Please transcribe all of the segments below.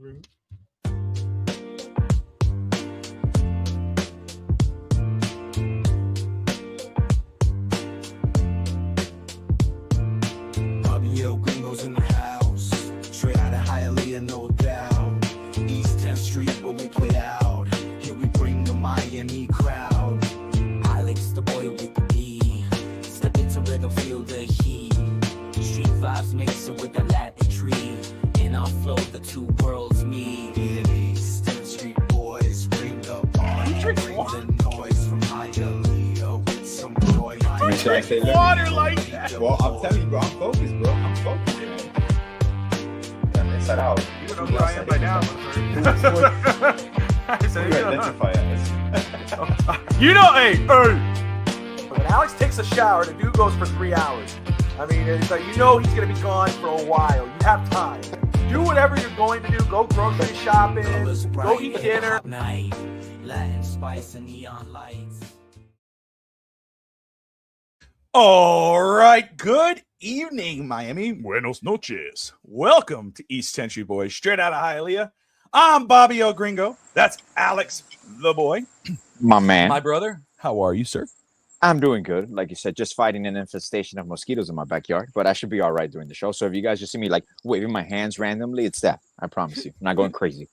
Yo, Gringos in the house, straight out of Hialeah, no doubt. East 10th Street, where we play out. Here we bring the Miami crowd. Alex, the boy with the D. Step into rhythm, feel the heat. Street vibes mixing with the Latin tree. In our flow, the two worlds meet. East 10th Street boys, bring the party. Bring the noise from Hialeah with some joy. Water like that. Well, I'm telling you, bro. I'm focused, bro. I'm focused, man. Yeah, inside out. You know who I am by now. Identify as. You know, hey. When Alex takes a shower, the dude goes for 3 hours. I mean, it's like, you know he's going to be gone for a while. You have time. Do whatever you're going to do. Go grocery shopping. Go eat dinner. Night, Latin spice and neon lights. All right. Good evening, Miami. Buenos noches. Welcome to East 10th Street Boys, straight out of Hialeah. I'm Bobby El Gringo. That's Alex, the boy. My man. My brother. How are you, sir? I'm doing good. Like you said, just fighting an infestation of mosquitoes in my backyard, but I should be all right during the show. So if you guys just see me like waving my hands randomly, it's that. I promise you. I'm not going crazy.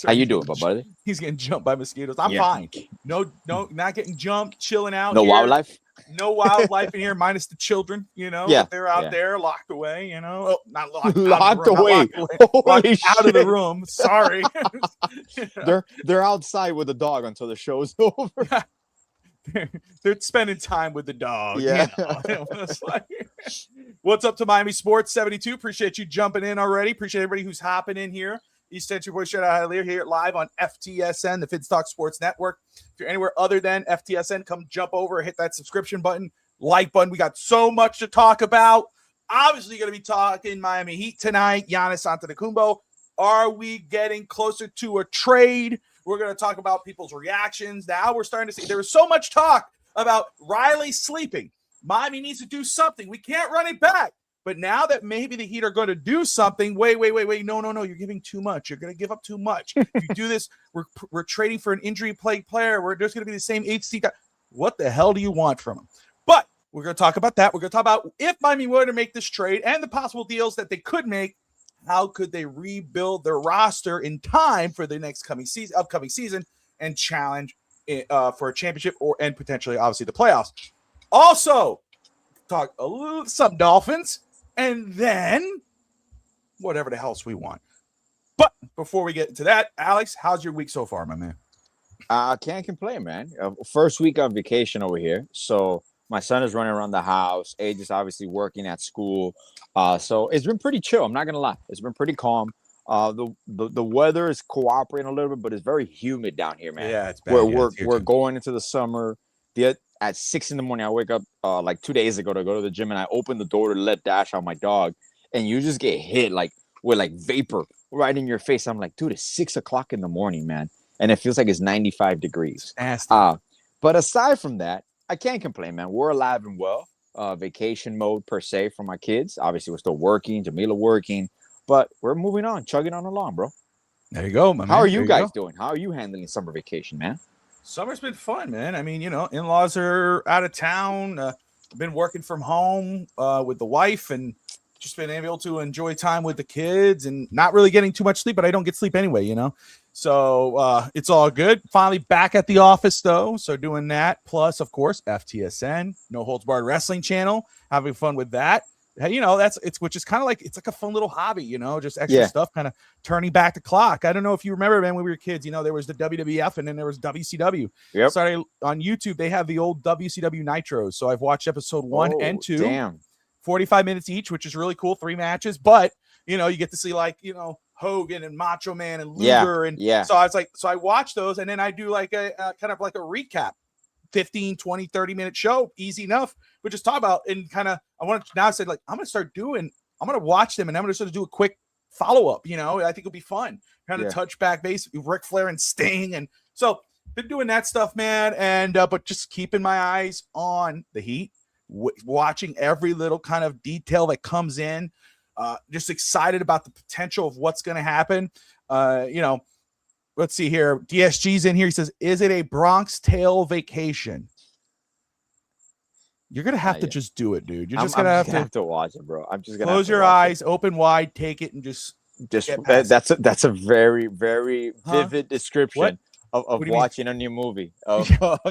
How you doing, buddy? He's getting jumped by mosquitoes. I'm fine. No, not getting jumped, chilling out. No here. wildlife? No wildlife in here, minus the children, you know. Yeah, they're out there locked away, you know. Oh, not locked, locked away. Locked out of the room. Sorry. They're outside with the dog until the show's over. They're spending time with the dog. Yeah. You know? What's up to Miami Sports 72? Appreciate you jumping in already. Appreciate everybody who's hopping in here. East 10th Street Boys, straight out of Hialeah, here live on FTSN, the Finstock Sports Network. If you're anywhere other than FTSN, come jump over, hit that subscription button, like button. We got so much to talk about. Obviously, going to be talking Miami Heat tonight. Giannis Antetokounmpo. Are we getting closer to a trade? We're going to talk about people's reactions. Now we're starting to see there was so much talk about Riley sleeping. Miami needs to do something. We can't run it back. But now that maybe the Heat are going to do something, wait. No. You're giving too much. You're going to give up too much. If you do this, we're trading for an injury-plagued player. We're just going to be the same HC guy. What the hell do you want from him? But we're going to talk about that. We're going to talk about if Miami were to make this trade and the possible deals that they could make, how could they rebuild their roster in time for the next upcoming season and challenge for a championship and potentially, obviously, the playoffs. Also, talk a little some Dolphins. And then whatever the else we want. But before we get into that, Alex, how's your week so far, my man? I can't complain, man. First week on vacation over here. So my son is running around the house. Age is obviously working at school. So it's been pretty chill. I'm not going to lie. It's been pretty calm. The weather is cooperating a little bit, but it's very humid down here, man. Yeah, it's bad. We're going into the summer. At 6 a.m, I wake up like 2 days ago to go to the gym, and I open the door to let Dash out, my dog, and you just get hit with vapor right in your face. I'm like, dude, it's 6 o'clock in the morning, man, and it feels like it's 95 degrees. But aside from that, I can't complain, man. We're alive and well. Vacation mode per se for my kids. Obviously, we're still working. Jamila working, but we're moving on, chugging on along, bro. There you go, my man. How are you guys doing? How are you handling summer vacation, man? Summer's been fun, man. I mean, in-laws are out of town. Been working from home with the wife and just been able to enjoy time with the kids and not really getting too much sleep, but I don't get sleep anyway, So it's all good. Finally back at the office, though. So doing that. Plus, of course, FTSN, No Holds Barred Wrestling Channel. Having fun with that. Which is kind of like, it's like a fun little hobby, just extra stuff, kind of turning back the clock. I don't know if you remember, man, when we were kids, there was the WWF and then there was WCW. Yep. Started on YouTube. They have the old WCW Nitros. So I've watched episode 1 and 2, damn. 45 minutes each, which is really cool. 3 matches, but you get to see Hogan and Macho Man and Luger. So I was like, so I watch those and then I do like a kind of like a recap. 15, 20, 30-minute show, easy enough. But just talk about and kind of, I'm going to watch them and I'm going to sort of do a quick follow-up, I think it'll be fun. Kind of touch back base, Ric Flair and Sting. And so been doing that stuff, man. And, but just keeping my eyes on the Heat, watching every little kind of detail that comes in. Just excited about the potential of what's going to happen. Let's see here. DSG's in here. He says, "Is it a Bronx Tale vacation?" You're gonna have to just do it, dude. You're just gonna have to watch it, bro. I'm just gonna close your eyes, open wide, take it, and just that's a very, very vivid description of watching a new movie. Oh,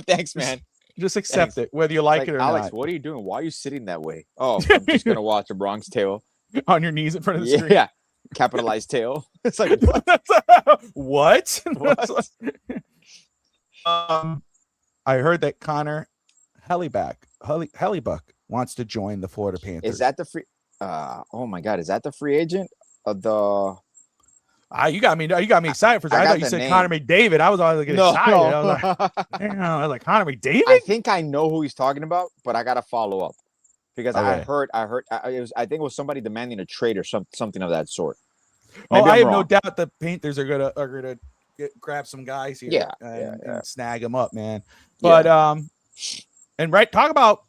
thanks, man. Just accept it, whether you like it or Alex, not. what are you doing? Why are you sitting that way? Oh, I'm just gonna watch a Bronx Tale on your knees in front of the screen. Yeah, capitalized tail. It's like what? I heard that Connor Hellebuck wants to join the Florida Panthers. Is that the free? Oh my God, is that the free agent of the? You got me excited for. I thought you said name. Connor McDavid. I was always getting excited. I was like, Connor McDavid. I think I know who he's talking about, but I gotta follow up because I think it was somebody demanding a trade or something of that sort. Maybe I have no doubt the Panthers are gonna grab some guys here, and snag them up, man. But talk about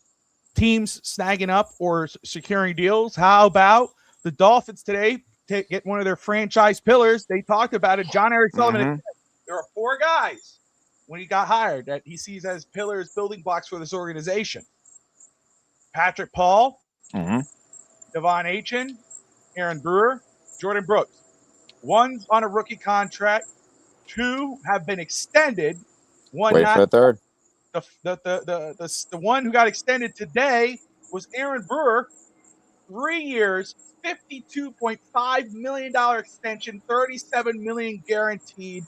teams snagging up or securing deals. How about the Dolphins today? Get one of their franchise pillars. They talked about it. John Eric Sullivan. There are 4 guys when he got hired that he sees as pillars, building blocks for this organization. Patrick Paul, Devon Achin, Aaron Brewer, Jordan Brooks. 1's on a rookie contract. 2 have been extended. 1 wait for the third. The one who got extended today was Aaron Brewer. 3 years, $52.5 million extension, $37 million guaranteed.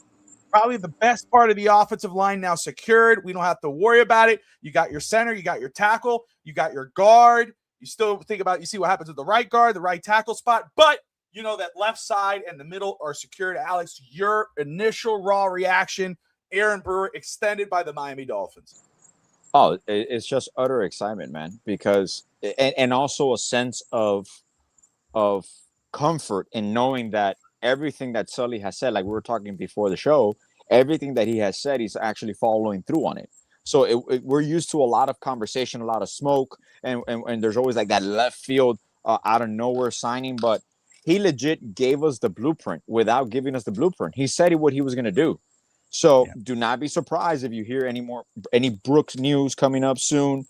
Probably the best part of the offensive line now secured. We don't have to worry about it. You got your center, you got your tackle, you got your guard. You still you see what happens with the right guard, the right tackle spot, but you know that left side and the middle are secured. Alex, your initial raw reaction, Aaron Brewer extended by the Miami Dolphins. Oh, it's just utter excitement, man, because and also a sense of comfort in knowing that everything that Sully has said, like we were talking before the show, everything that he has said, he's actually following through on it. So we're used to a lot of conversation, a lot of smoke, and there's always like that left field out of nowhere signing, but he legit gave us the blueprint without giving us the blueprint. He said what he was going to do. So do not be surprised if you hear any Brooks news coming up soon.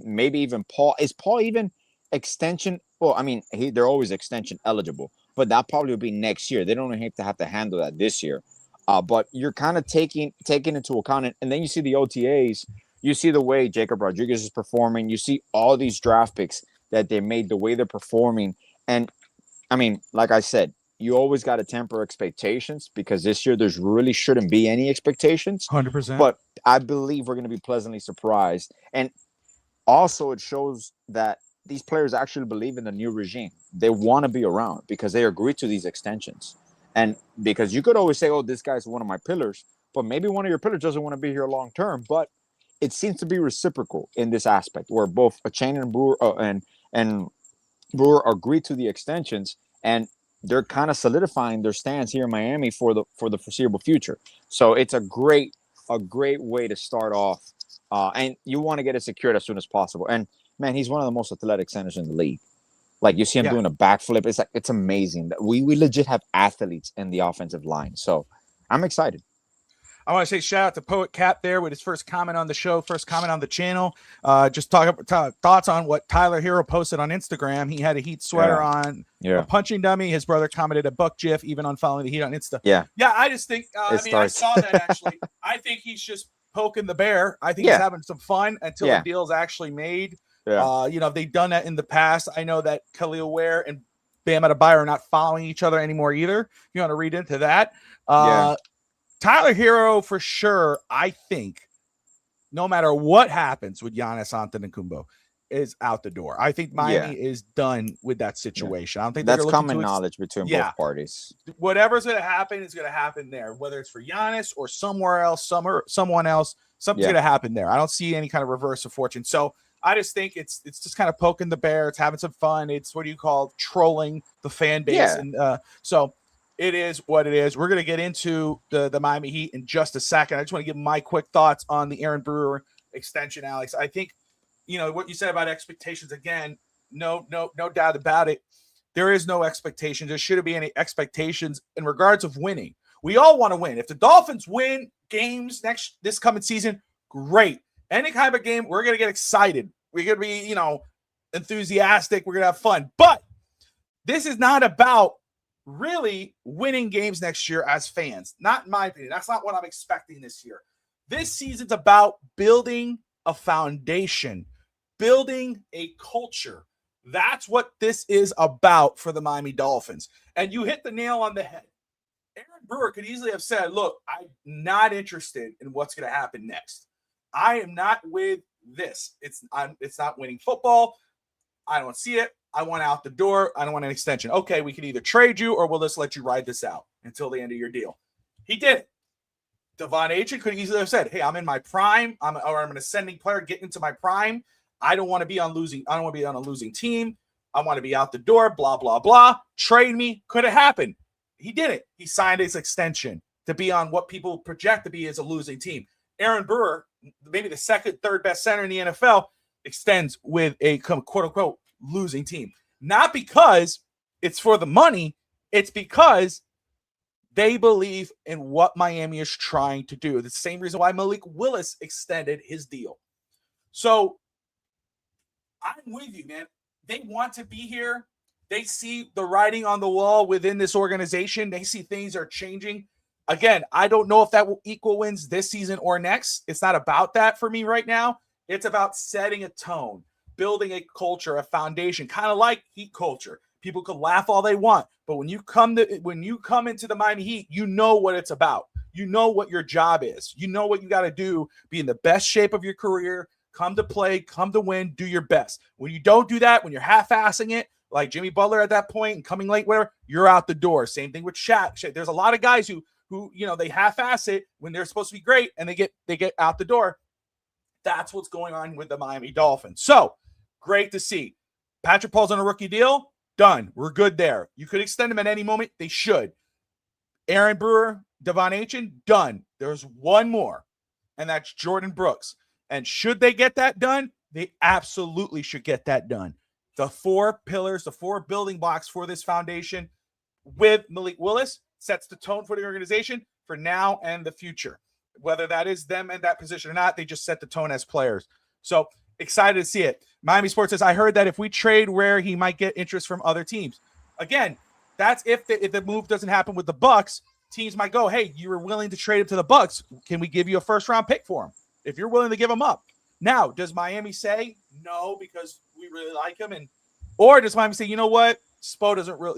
Maybe even Paul. Is Paul even extension? Well, I mean, they're always extension eligible, but that probably will be next year. They don't have to handle that this year. But you're kind of taking into account, and then you see the OTAs. You see the way Jacob Rodriguez is performing. You see all these draft picks that they made, the way they're performing. And I mean, like I said, you always got to temper expectations because this year there's really shouldn't be any expectations. 100%. But I believe we're going to be pleasantly surprised. And also it shows that these players actually believe in the new regime. They want to be around because they agree to these extensions. And because you could always say, oh, this guy's one of my pillars, but maybe one of your pillars doesn't want to be here long term. But it seems to be reciprocal in this aspect where both Chain and Brewer and Brewer agree to the extensions, and they're kind of solidifying their stance here in Miami for the foreseeable future. So it's a great way to start off, and you want to get it secured as soon as possible. And man, he's one of the most athletic centers in the league. Like you see him doing a backflip. It's amazing that we legit have athletes in the offensive line. So I'm excited. I want to say shout out to Poet Cap there with his first comment on the show, first comment on the channel. Just thoughts on what Tyler Hero posted on Instagram. He had a Heat sweater on, a punching dummy. His brother commented a buck GIF, even on following the Heat on Insta. Yeah. I just think, I saw that actually. I think he's just poking the bear. I think he's having some fun until the deal's actually made. Yeah. They've done that in the past. I know that Khalil Ware and Bam Adebayo are not following each other anymore either. If you want to read into that. Tyler Hero, for sure, I think, no matter what happens with Giannis Antetokounmpo, is out the door. I think Miami is done with that situation. I don't think that's common knowledge between both parties. Whatever's going to happen is going to happen there, whether it's for Giannis or somewhere else, someone else. Something's going to happen there. I don't see any kind of reverse of fortune. So I just think it's just kind of poking the bear. It's having some fun. It's what do you call trolling the fan base, and so. It is what it is. We're going to get into the Miami Heat in just a second. I just want to give my quick thoughts on the Aaron Brewer extension, Alex. I think, what you said about expectations, again, no doubt about it. There is no expectation. There shouldn't be any expectations in regards of winning. We all want to win. If the Dolphins win games this coming season, great. Any kind of game, we're going to get excited. We're going to be, enthusiastic. We're going to have fun. But this is not about really winning games next year as fans. Not in my opinion. That's not what I'm expecting this year. This season's about building a foundation, building a culture. That's what this is about for the Miami Dolphins. And you hit the nail on the head. Aaron Brewer could easily have said, look, I'm not interested in what's going to happen next. I am not with this. It's not winning football. I don't see it. I want out the door. I don't want an extension. Okay, we can either trade you or we'll just let you ride this out until the end of your deal. He did it. Devon Achane could easily have said, hey, I'm in my prime. I'm an ascending player getting into my prime. I don't want to be on a losing team. I want to be out the door, blah, blah, blah. Trade me. Could have happened. He didn't. He signed his extension to be on what people project to be as a losing team. Aaron Brewer, maybe the second, third best center in the NFL, extends with a quote-unquote losing team. Not because it's for the money. It's because they believe in what Miami is trying to do. The same reason why Malik Willis extended his deal. So I'm with you, man. They want to be here. They see the writing on the wall within this organization. They see things are changing. Again, I don't know if that will equal wins this season or next. It's not about that for me right now. It's about setting a tone, building a culture, a foundation, kind of like Heat culture. People can laugh all they want, but when you come into the Miami Heat, you know what it's about. You know what your job is. You know what you got to do. Be in the best shape of your career. Come to play. Come to win. Do your best. When you don't do that, when you're half-assing it, like Jimmy Butler at that point and coming late, whatever, you're out the door. Same thing with Shaq. There's a lot of guys who they half-ass it when they're supposed to be great and they get out the door. That's what's going on with the Miami Dolphins. So great to see. Patrick Paul's on a rookie deal. Done. We're good there. You could extend him at any moment. They should. Aaron Brewer, Devon Achane, done. There's one more, and that's Jordan Brooks. And should they get that done? They absolutely should get that done. The four pillars, the four building blocks for this foundation with Malik Willis sets the tone for the organization for now and the future. Whether that is them in that position or not, they just set the tone as players. So excited to see it. Miami Sports says, I heard that if we trade Ware, he might get interest from other teams. Again, that's if the move doesn't happen with the Bucks. Teams might go, hey, you were willing to trade him to the Bucks. Can we give you a first-round pick for him? If you're willing to give him up. Now, does Miami say no because we really like him? Or does Miami say, you know what? Spo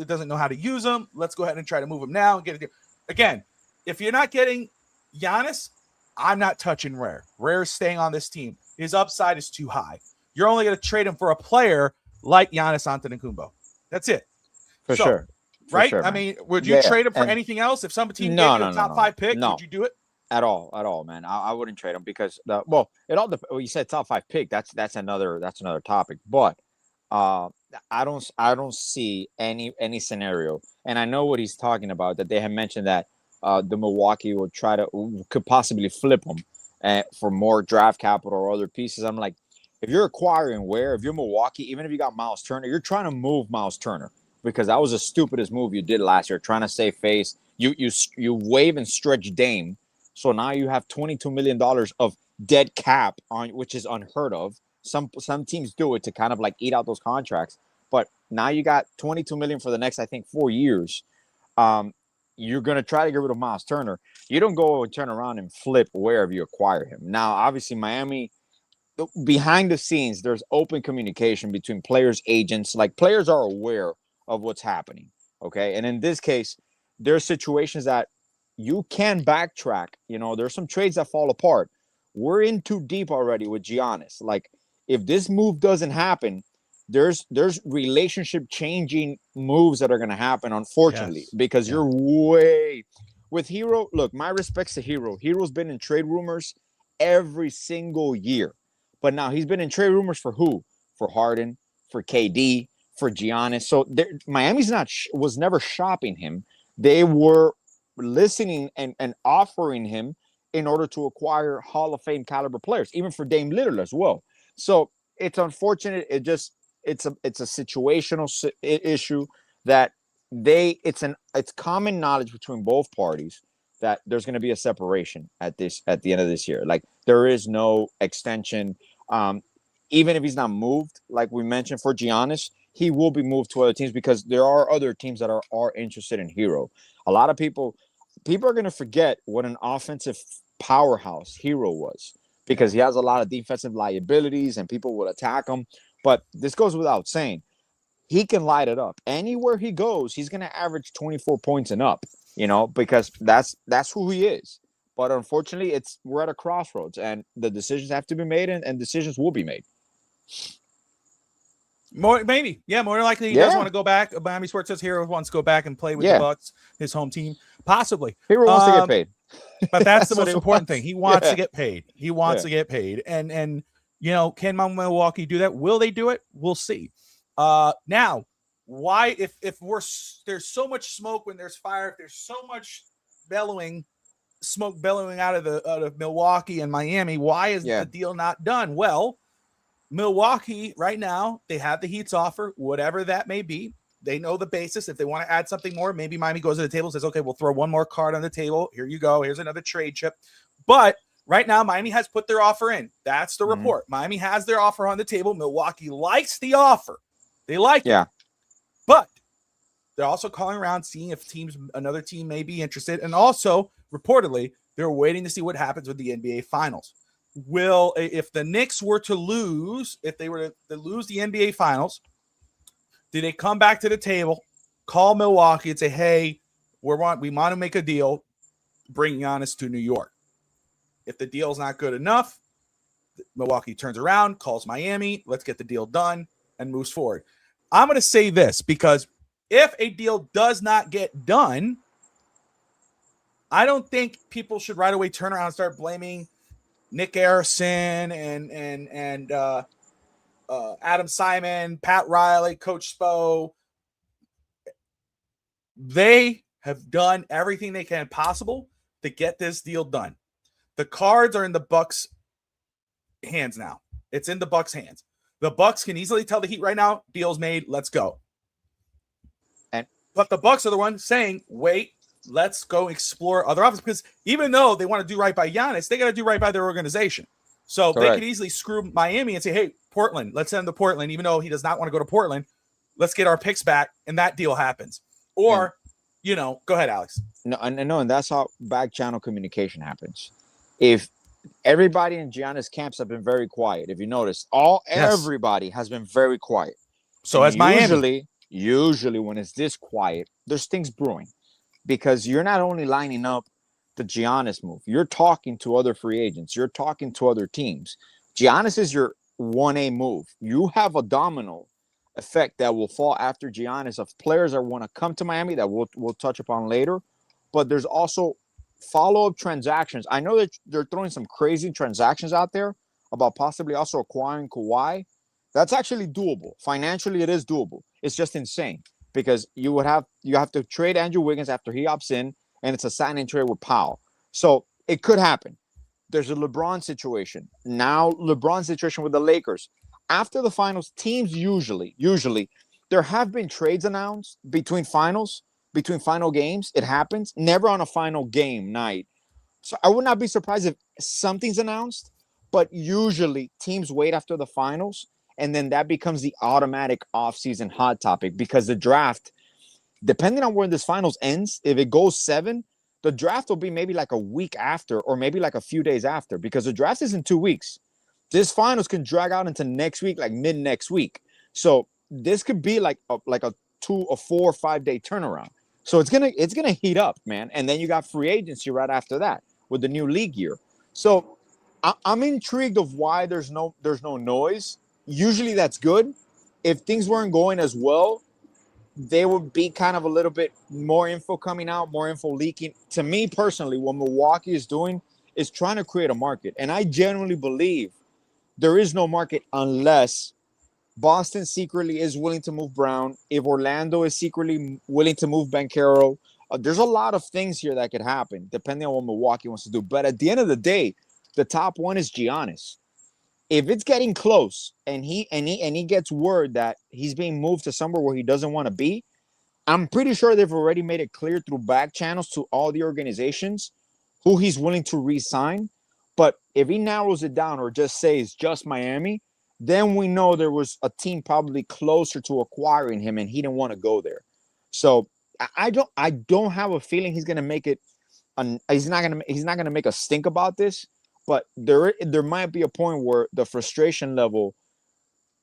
doesn't know how to use him. Let's go ahead and try to move him now and get it. Again, if you're not getting Giannis, I'm not touching Ware. Ware's staying on this team. His upside is too high. You're only going to trade him for a player like Giannis Antetokounmpo. That's it. For sure. Right? Sure, I mean, would you trade him for anything else? If some team gave you a top 5 pick, would you do it? At all, man. I wouldn't trade him because it all depends. You said top 5 pick. That's another topic. But I don't see any scenario. And I know what he's talking about. That they have mentioned that the Milwaukee could possibly flip him for more draft capital or other pieces. I'm like, if you're acquiring Ware, if you're Milwaukee, even if you got Miles Turner, you're trying to move Miles Turner because that was the stupidest move you did last year, trying to save face. You wave and stretch Dame. So now you have $22 million of dead cap which is unheard of. Some teams do it to kind of like eat out those contracts. But now you got $22 million for the next, I think, 4 years. You're going to try to get rid of Miles Turner. You don't go and turn around and flip wherever you acquire him. Now, obviously, Miami, behind the scenes, there's open communication between players, agents. Like, players are aware of what's happening, okay? And in this case, there's situations that you can backtrack. There's some trades that fall apart. We're in too deep already with Giannis. Like, if this move doesn't happen, there's relationship changing moves that are going to happen, unfortunately, because you're way with Hero. Look, my respects to Hero. Hero's been in trade rumors every single year, but now he's been in trade rumors for who? For Harden, for KD, for Giannis. So Miami's was never shopping him. They were listening and offering him in order to acquire Hall of Fame caliber players, even for Dame Lillard as well. So it's unfortunate. It's a situational issue that it's common knowledge between both parties that there's going to be a separation at the end of this year. Like there is no extension. Even if he's not moved, like we mentioned for Giannis, he will be moved to other teams because there are other teams that are interested in Hero. A lot of people are going to forget what an offensive powerhouse Hero was because he has a lot of defensive liabilities and people will attack him. But this goes without saying. He can light it up. Anywhere he goes, he's going to average 24 points and up, because that's who he is. But unfortunately, we're at a crossroads and the decisions have to be made and decisions will be made. More maybe, yeah, more likely he does want to go back. Miami Sports says Hero wants to go back and play with the Bucks, his home team, possibly. Hero wants to get paid, but that's the most important thing. He wants to get paid. He wants to get paid, and can Milwaukee do that? Will they do it? We'll see. Now, why if there's so much smoke when there's fire, if there's so much smoke bellowing out of Milwaukee and Miami, why is the deal not done? Well, Milwaukee right now, they have the Heat's offer, whatever that may be. They know the basis. If they want to add something more, maybe Miami goes to the table and says, okay, we'll throw one more card on the table. Here you go. Here's another trade chip. But right now, Miami has put their offer in. That's the report. Miami has their offer on the table. Milwaukee likes the offer. They like it. But they're also calling around, seeing if another team may be interested. And also, reportedly, they're waiting to see what happens with the NBA Finals. If the Knicks were to lose, if they were to lose the NBA Finals, do they come back to the table, call Milwaukee and say, hey, we want to make a deal, bring Giannis to New York? If the deal's not good enough, Milwaukee turns around, calls Miami, let's get the deal done, and moves forward. I'm going to say this because if a deal does not get done, I don't think people should right away turn around and start blaming Nick Harrison and Adam Simon, Pat Riley, Coach Spo. They have done everything they can possible to get this deal done. The cards are in the Bucks' hands now. It's in the Bucks' hands. The Bucks can easily tell the Heat right now, deal's made, let's go. But the Bucks are the ones saying, wait, let's go explore other options, because even though they want to do right by Giannis, they got to do right by their organization. So they could easily screw Miami and say, hey, Portland, let's send him to Portland, even though he does not want to go to Portland. Let's get our picks back, and that deal happens. Or, go ahead, Alex. No, and that's how back channel communication happens. If everybody in Giannis camps have been very quiet, if you notice, everybody has been very quiet. So as Miami. Usually when it's this quiet, there's things brewing. Because you're not only lining up the Giannis move, you're talking to other free agents, you're talking to other teams. Giannis is your 1A move. You have a domino effect that will fall after Giannis of players that want to come to Miami that we'll touch upon later. But there's also follow-up transactions. I know that they're throwing some crazy transactions out there about possibly also acquiring Kawhi. That's actually doable. Financially, it is doable. It's just insane because you have to trade Andrew Wiggins after he opts in, and it's a sign and trade with Powell. So it could happen. There's a LeBron situation. Now LeBron's situation with the Lakers. After the finals, teams usually, there have been trades announced between final games. It happens. Never on a final game night. So I would not be surprised if something's announced, but usually teams wait after the finals, and then that becomes the automatic offseason hot topic because the draft, depending on when this finals ends, if it goes 7, the draft will be maybe like a week after or maybe like a few days after because the draft is in 2 weeks. This finals can drag out into next week, like mid next week. So this could be like a 4 or 5 day turnaround. So it's gonna heat up, man. And then you got free agency right after that with the new league year. So I'm intrigued of why there's no noise. Usually that's good. If things weren't going as well, there would be kind of a little bit more info coming out, more info leaking. To me personally, what Milwaukee is doing is trying to create a market. And I genuinely believe there is no market unless Boston secretly is willing to move Brown. If Orlando is secretly willing to move Banchero, there's a lot of things here that could happen depending on what Milwaukee wants to do. But at the end of the day, the top one is Giannis. If it's getting close and he gets word that he's being moved to somewhere where he doesn't want to be, I'm pretty sure they've already made it clear through back channels to all the organizations who he's willing to re-sign. But if he narrows it down or just says just Miami, then we know there was a team probably closer to acquiring him and he didn't want to go there. So I don't have a feeling he's gonna make it. He's not gonna make a stink about this. But there might be a point where the frustration level.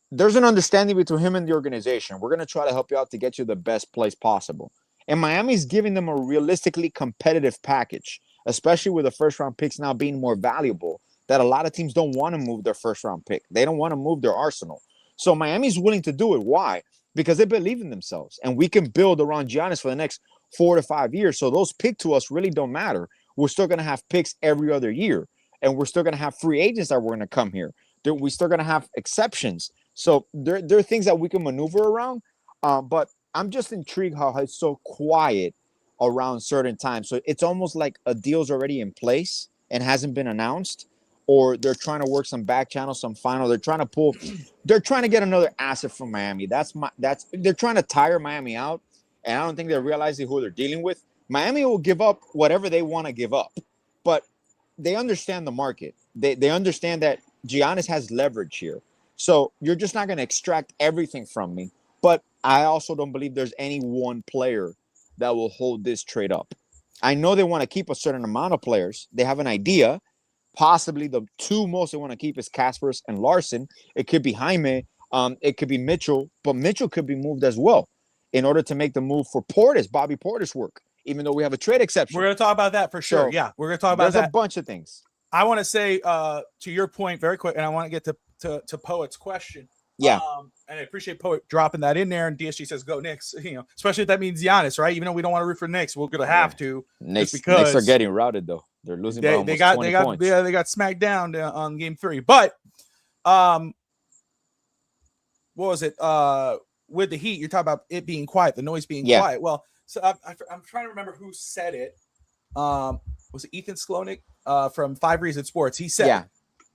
There's an understanding between him and the organization. We're going to try to help you out to get you the best place possible. And Miami's giving them a realistically competitive package, especially with the first-round picks now being more valuable, that a lot of teams don't want to move their first-round pick. They don't want to move their arsenal. So Miami's willing to do it. Why? Because they believe in themselves. And we can build around Giannis for the next 4 to 5 years. So those picks to us really don't matter. We're still going to have picks every other year. And we're still going to have free agents that we're going to come here. We're still going to have exceptions. So there are things that we can maneuver around, but I'm just intrigued how it's so quiet around certain times. So it's almost like a deal's already in place and hasn't been announced, or they're trying to work some back channel, some final. They're trying to get another asset from Miami. They're trying to tire Miami out, and I don't think they're realizing who they're dealing with. Miami will give up whatever they want to give up, but they understand the market. They understand that Giannis has leverage here. So you're just not going to extract everything from me. But I also don't believe there's any one player that will hold this trade up. I know they want to keep a certain amount of players. They have an idea. Possibly the two most they want to keep is Kaspers and Larson. It could be Jaime. It could be Mitchell. But Mitchell could be moved as well in order to make the move for Portis, Bobby Portis work, even though we have a trade exception. We're going to talk about that for sure. So, yeah, we're going to talk about that. There's a bunch of things. I want to say to your point very quick, and I want to get to Poet's question. Yeah. And I appreciate Poet dropping that in there. And DSG says, go Knicks, especially if that means Giannis, right? Even though we don't want to root for Knicks, we're going to have to. Knicks because are getting routed, though. They're losing by almost 20 points. Yeah, they got smacked down on game 3. But what was it? With the Heat, you're talking about it being quiet, the noise being quiet. Well, so I'm trying to remember who said it. Was it Ethan Sklonik from 5 Reasons Sports? He said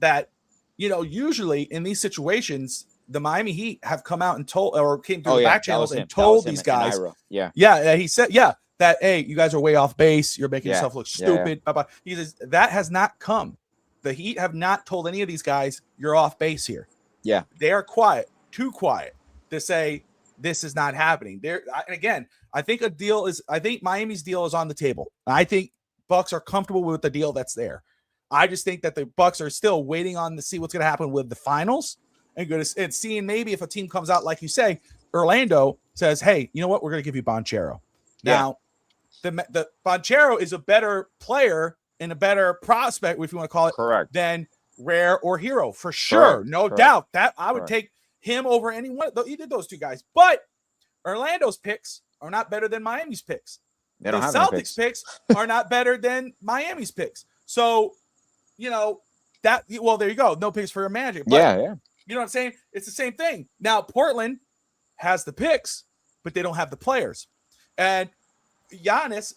that, usually in these situations, the Miami Heat have come out and told, or came through the back channels and told these guys. He said, that, hey, you guys are way off base. You're making yourself look stupid. He says that has not come. The Heat have not told any of these guys you're off base here. Yeah. They are quiet, too quiet to say this is not happening. Again, I think Miami's deal is on the table. I think Bucks are comfortable with the deal that's there. I just think that the Bucks are still waiting on to see what's going to happen with the finals and seeing maybe if a team comes out, like you say, Orlando says, hey, you know what? We're going to give you Banchero. Now, the Banchero is a better player and a better prospect, if you want to call it, than Rare or Hero, for sure. No doubt. That I would take him over anyone. Either those two guys. But Orlando's picks are not better than Miami's picks. The Celtics picks are not better than Miami's picks. So, there you go. No picks for a Magic. But, you know what I'm saying? It's the same thing. Now, Portland has the picks, but they don't have the players. And Giannis,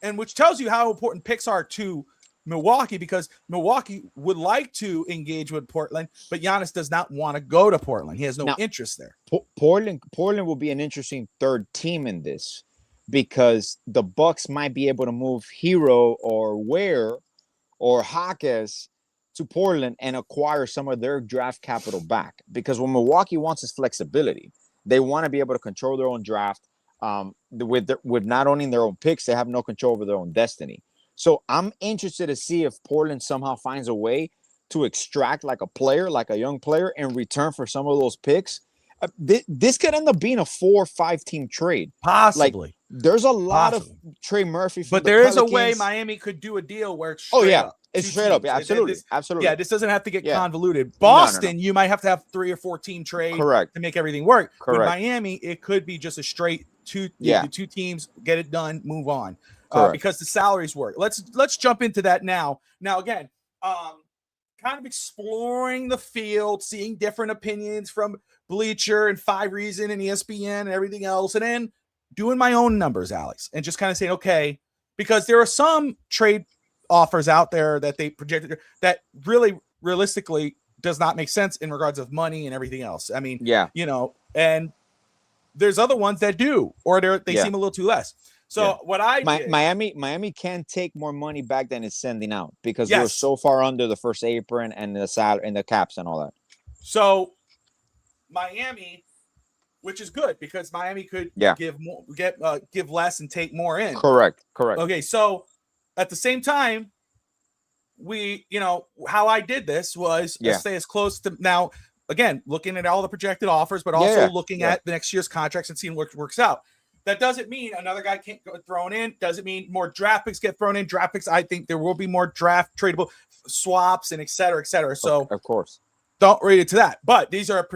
and which tells you how important picks are to Milwaukee, because Milwaukee would like to engage with Portland, but Giannis does not want to go to Portland. He has no interest there. Portland will be an interesting third team in this, because the Bucks might be able to move Hero or Ware or Hawkes to Portland and acquire some of their draft capital back. Because what Milwaukee wants is flexibility. They want to be able to control their own draft. With not owning their own picks, they have no control over their own destiny. So I'm interested to see if Portland somehow finds a way to extract like a young player in return for some of those picks. This could end up being a 4 or 5 team trade. Possibly. There's a lot of Trey Murphy. But there is a way Miami could do a deal where it's up. It's straight up. Yeah, absolutely. Absolutely. Yeah, this doesn't have to get convoluted. Boston, you might have to have 3 or 4 team trade to make everything work. With Miami, it could be just a straight two teams, get it done, move on. Because the salaries work. Let's jump into that now. Now, again, kind of exploring the field, seeing different opinions from Bleacher and 5 Reason and ESPN and everything else, and then doing my own numbers, Alex, and just kind of saying, okay, because there are some trade offers out there that they projected that really realistically does not make sense in regards of money and everything else. I mean, and there's other ones that do, or they Yeah. seem a little too less. So Yeah. what I did, Miami can take more money back than it's sending out because we're yes. so far under the first apron and the salary and the caps and all that. So Miami, which is good because Miami could give more, give less and take more in. Correct. Okay, so at the same time, we, how I did this was stay as close to now. Again, looking at all the projected offers, but also looking at the next year's contracts and seeing what works out. That doesn't mean another guy can't get thrown in. Doesn't mean more draft picks get thrown in. Draft picks, I think there will be more draft tradable swaps and et cetera, et cetera. So of course, don't read it to that. But these are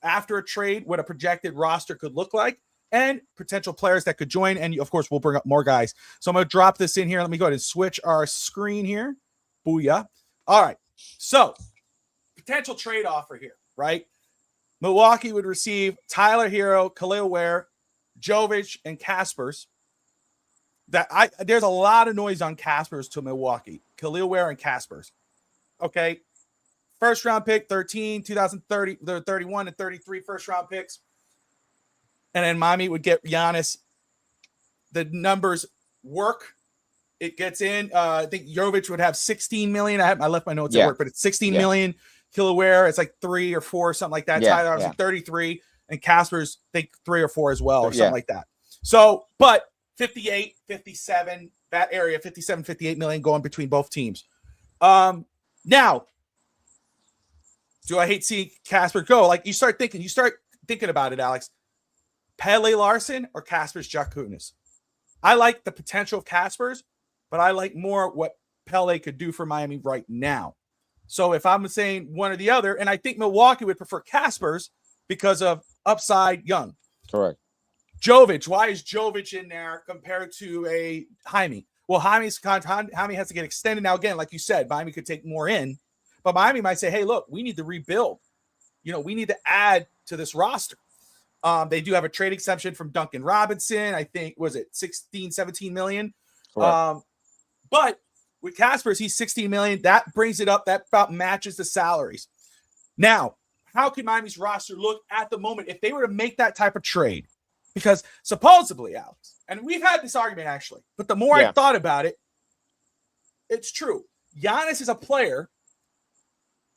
after a trade, what a projected roster could look like and potential players that could join. And of course, we'll bring up more guys. So I'm going to drop this in here. Let me go ahead and switch our screen here. Booyah. All right. So potential trade offer here, right? Milwaukee would receive Tyler Hero, Khalil Ware, Jovic, and Kaspers. There's a lot of noise on Kaspers to Milwaukee. Khalil Ware and Kaspers. Okay. First round pick, 13, 2030, 31 and 33 first round picks. And then Miami would get Giannis. The numbers work. It gets in. I think Jovic would have 16 million. I left my notes at work, but it's 16 million. Khalil Ware, it's like 3 or 4, something like that. Tyler was like 33. And Casper's, I think 3 or 4 as well, or something like that. So, but 58, 57, that area, 57, 58 million going between both teams. Now, do I hate seeing Casper go? Like you start thinking about it, Alex. Pele Larson or Casper's Jakunas? I like the potential of Casper's, but I like more what Pele could do for Miami right now. So if I'm saying one or the other, and I think Milwaukee would prefer Casper's because of upside young. Correct. Jovic, why is Jovic in there compared to a Jaime? Well, Jaime has to get extended. Now, again, like you said, Miami could take more in, but Miami might say, hey, look, we need to rebuild. We need to add to this roster. They do have a trade exemption from Duncan Robinson. I think, was it 16, 17 million? But with Casper's, he's 16 million. That brings it up. That about matches the salaries. Now, how can Miami's roster look at the moment if they were to make that type of trade? Because supposedly, Alex, and we've had this argument actually, but the more I thought about it, it's true. Giannis is a player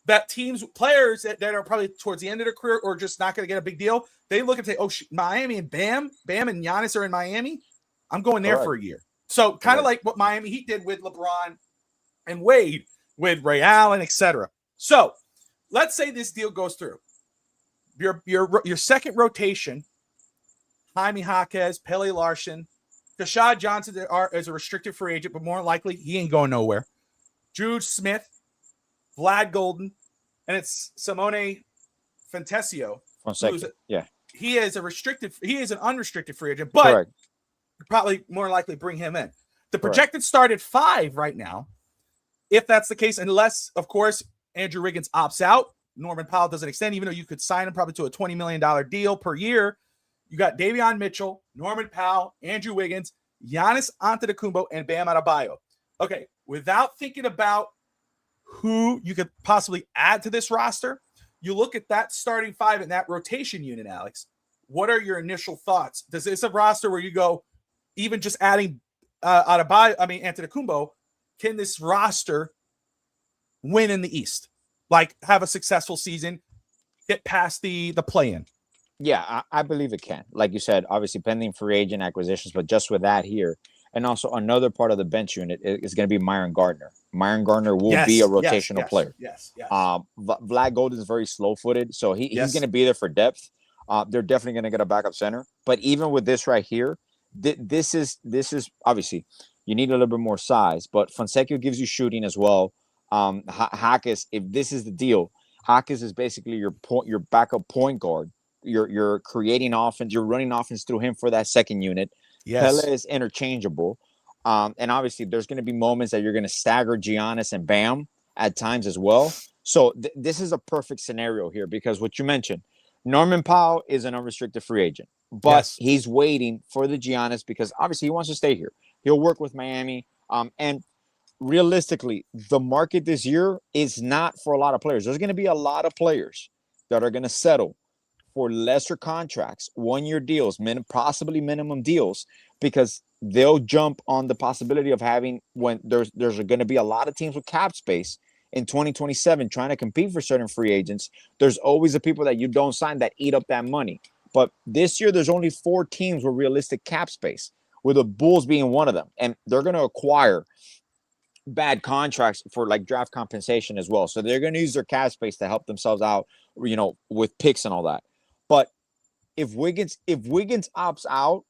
that players that are probably towards the end of their career or just not going to get a big deal, they look and say, oh, Miami and Bam and Giannis are in Miami. I'm going there for a year. So kind of like what Miami Heat did with LeBron and Wade, with Ray Allen, etc. So let's say this deal goes through. Your second rotation, Jaime Jaquez, Pele Larson, Kashad Johnson is a restricted free agent, but more likely he ain't going nowhere. Jude Smith, Vlad Golden, and it's Simone Fantesio. He is an unrestricted free agent, but probably more likely bring him in. The projected start at 5 right now, if that's the case, unless, of course, Andrew Wiggins opts out, Norman Powell doesn't extend, even though you could sign him probably to a $20 million deal per year. You got Davion Mitchell, Norman Powell, Andrew Wiggins, Giannis Antetokounmpo, and Bam Adebayo. Okay, without thinking about who you could possibly add to this roster, you look at that starting 5 in that rotation unit, Alex. What are your initial thoughts? Is this a roster where you go, even just adding Antetokounmpo, can this roster win in the East? Like have a successful season, get past the play-in? Yeah, I believe it can. Like you said, obviously pending free agent acquisitions, but just with that here, and also another part of the bench unit is going to be Myron Gardner. Myron Gardner will be a rotational player. Yes. Vlad Golden is very slow-footed, so he's going to be there for depth. They're definitely going to get a backup center. But even with this right here, this is obviously you need a little bit more size, but Fonseca gives you shooting as well. Jaquez, if this is the deal, Jaquez is basically your backup point guard. You're creating offense. You're running offense through him for that second unit. Yes. Pele is interchangeable. And obviously there's going to be moments that you're going to stagger Giannis and Bam at times as well. So this is a perfect scenario here because what you mentioned, Norman Powell is an unrestricted free agent, but he's waiting for the Giannis because obviously he wants to stay here. He'll work with Miami. And realistically, the market this year is not for a lot of players. There's going to be a lot of players that are going to settle for lesser contracts, 1-year deals, possibly minimum deals, because they'll jump on the possibility of having, when there's going to be a lot of teams with cap space in 2027 trying to compete for certain free agents. There's always the people that you don't sign that eat up that money. But this year, there's only 4 teams with realistic cap space, with the Bulls being one of them. And they're going to acquire bad contracts for like draft compensation as well. So they're going to use their cap space to help themselves out, with picks and all that. But if Wiggins opts out,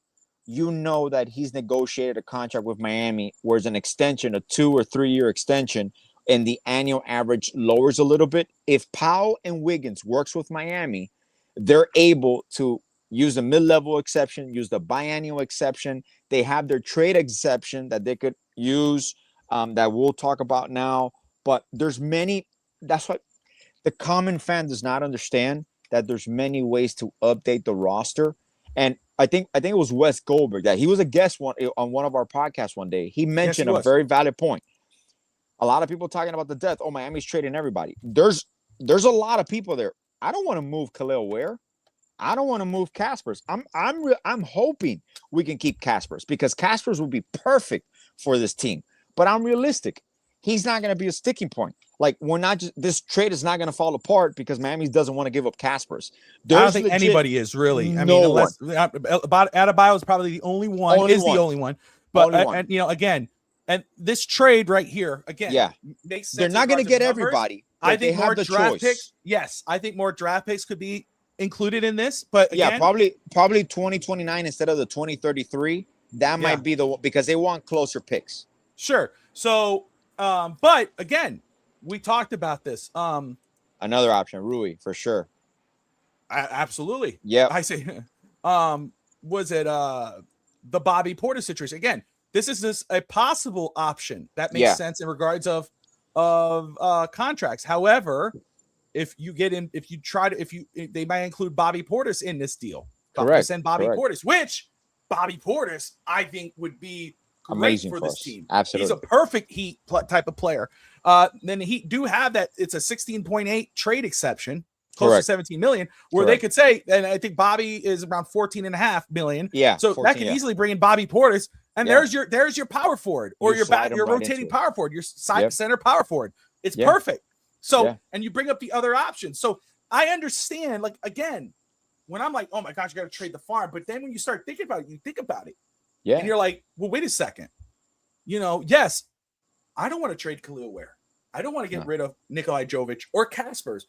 that he's negotiated a contract with Miami where it's an extension, a 2 or 3 year extension, and the annual average lowers a little bit. If Powell and Wiggins works with Miami, they're able to use the mid-level exception, use the biannual exception. They have their trade exception that they could use, that we'll talk about now. But there's many. That's what the common fan does not understand, that there's many ways to update the roster. And I think it was Wes Goldberg that he was a guest on one of our podcasts one day. He mentioned a very valid point. A lot of people talking about the death. Oh, Miami's trading everybody. There's a lot of people there. I don't want to move Khalil Ware. I don't want to move Caspers. I'm hoping we can keep Caspers, because Caspers will be perfect for this team. But I'm realistic. He's not going to be a sticking point. Like, this trade is not going to fall apart because Miami doesn't want to give up Caspers. I don't think anybody is really. I mean, unless Adebayo is probably the only one. The only one. But again, and this trade right here again, makes sense. They're not going to get everybody. I think more draft picks. Yes, I think more draft picks could be included in this. But again, probably 2029 instead of the 2033. That might be because they want closer picks. Sure. So, but again, we talked about this. Another option, Rui, for sure. Absolutely. Yeah. I say, was it the Bobby Portis situation? Again, this is a possible option that makes sense in regards of contracts. However, they might include Bobby Portis in this deal. Correct. Send Bobby Portis, which Bobby Portis I think would be amazing for this team. Absolutely. He's a perfect Heat type of player. Then the Heat do have that. It's a 16.8 trade exception, close to 17 million, where they could say, and I think Bobby is around 14.5 million. Yeah. So 14, that could easily bring in Bobby Portis. And there's your power forward, or your rotating power forward, your side center power forward. It's perfect. So, and you bring up the other options. So I understand, like, again, when I'm like, oh my gosh, you got to trade the farm. But then when you start thinking about it, you think about it. Yeah. And you're like, well, wait a second. Yes, I don't want to trade Khalil Ware. I don't want to get rid of Nikolai Jovic or Caspers.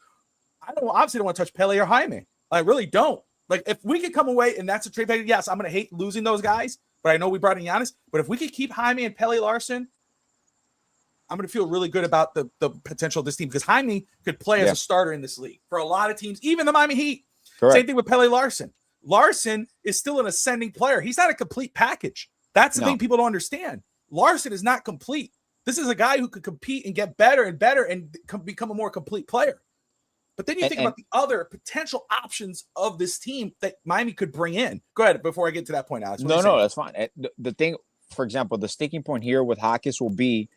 I obviously don't want to touch Pele or Jaime. I really don't. Like, if we could come away and that's a trade package, yes, I'm going to hate losing those guys. But I know we brought in Giannis. But if we could keep Jaime and Pele Larson, I'm going to feel really good about the potential of this team, because Jaime could play as a starter in this league for a lot of teams, even the Miami Heat. Correct. Same thing with Pele Larson. Larson is still an ascending player. He's not a complete package. That's the thing people don't understand. Larson is not complete. This is a guy who could compete and get better and better and become a more complete player. But then you think about the other potential options of this team that Miami could bring in. Go ahead before I get to that point, Alex. No, that's fine. The thing, for example, the sticking point here with Hawkins will be